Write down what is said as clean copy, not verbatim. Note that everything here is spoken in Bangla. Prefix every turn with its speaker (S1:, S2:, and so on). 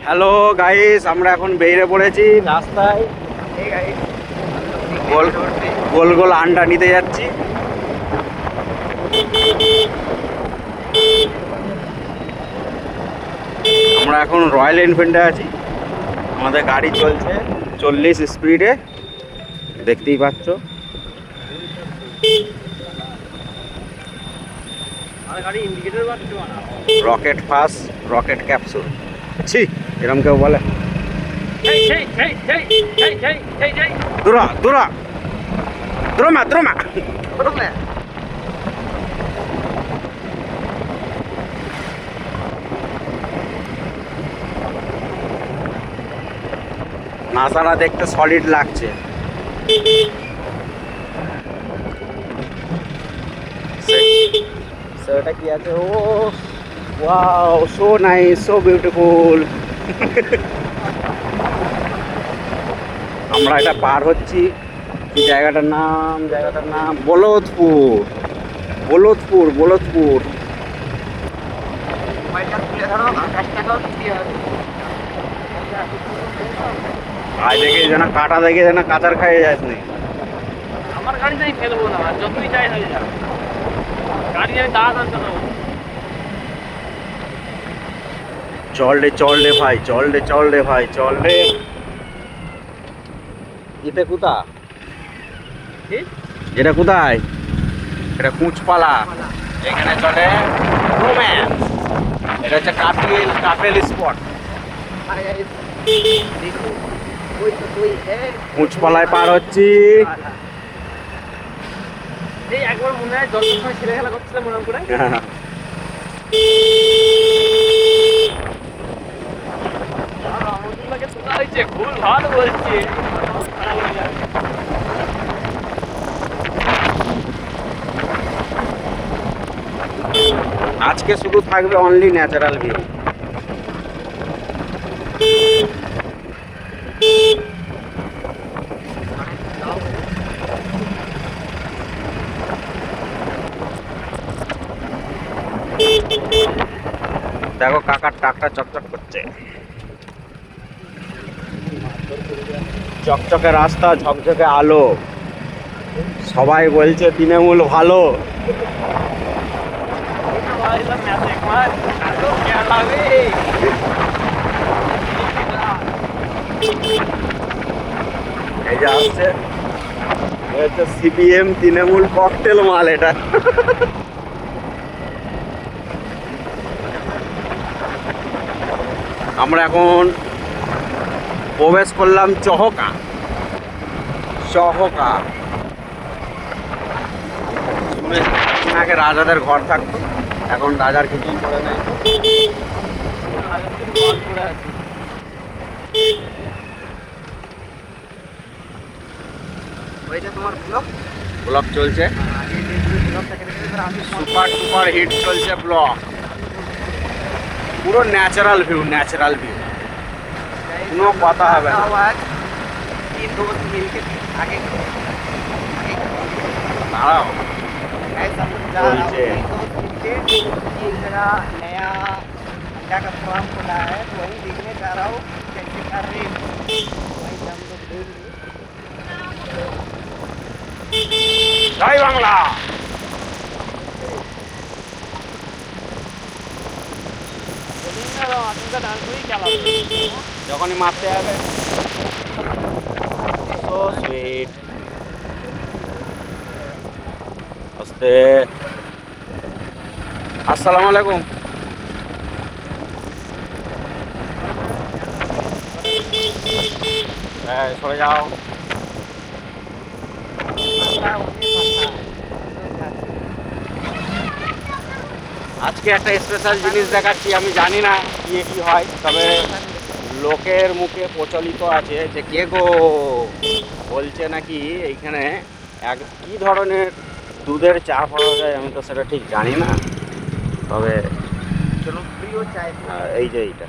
S1: হ্যালো গাইস, আমরা এখন বেরিয়ে পড়েছি রাস্তায়। গোল গোল গোল আন্ডা নিতে যাচ্ছি। আমরা এখন রয়্যাল এনফিল্ডে আছি। আমাদের গাড়ি চলছে 40 স্পিডে, দেখতেই পাচ্ছ। Rocket fast, rocket capsule. ছি, এরম কেউ বলে? দূরা দূরা দ্রমা দ্রমা। নাসাটা দেখতে সলিড লাগছে। সেটা কি আছে? Oh wow, so nice, so beautiful. আমরা এটা পার হচ্ছি। জায়গাটার নাম বলদপুর। বলদপুর বলদপুর। আজ দেখে যেন কাটা দেখে যেন কাঁচার খাইয়ে যাস নি।
S2: আমার গাড়িটাই ফেলবো না, যতই চাই হয়ে যাবে। গাড়ি আমি দাঁড় আনতে দেবো।
S1: চল রে ভাই, চল রে ভাই, চল রে। এটা কোথা? এটা কোথায়? এটা কুচপালা। এখানে চলে রোম্যান্স। এটা হচ্ছে কাপেল স্পট। কুচপালায় পার হচ্ছি।
S2: এই একবার মনে হয় জলের সময় ছেলে খেলা করছিলাম মনে করে। ভুল ভালো বলছে।
S1: আজকে শুধু থাকবে অনলি ন্যাচারাল ভিউ। দেখো কাকার টাকটা চকচক করছে। চকচকে রাস্তা, ঝকঝকে আলো। সবাই বলছে তৃণমূল ভালো। এই যে আসছে, সিপিএম তৃণমূল ককটেল মাল এটা। আমরা এখন প্রবেশ করলাম চহকা। শুনে আগে রাজাদের ঘর থাকতো, এখন রাজার কিছুই করে নাই। তোমার ব্লগ চলছে, সুপার হিট চলছে ব্লগ। পুরো ন্যাচারাল ভিউ, কোনো কথা হবে না। দাঁড়াও, चलते
S2: नया अंडा का फार्म खुला है, तो वही देखने जा रहा हूँ कैसे कर रहे हैं। वही हम लोग
S1: जय बांग्ला। যখনই মারতে যাবে। So sweet. আস্তে। আসসালামু আলাইকুম। হ্যাঁ, সরে যাও। আজকে একটা স্পেশাল জিনিস দেখাচ্ছি। আমি জানি না কি হয়, তবে লোকের মুখে প্রচলিত আছে যে কে গো বলছে নাকি এইখানে কি ধরনের দুধের চা পাওয়া যায়। আমি তো সেটা ঠিক জানি না, তবে এই যে এইটা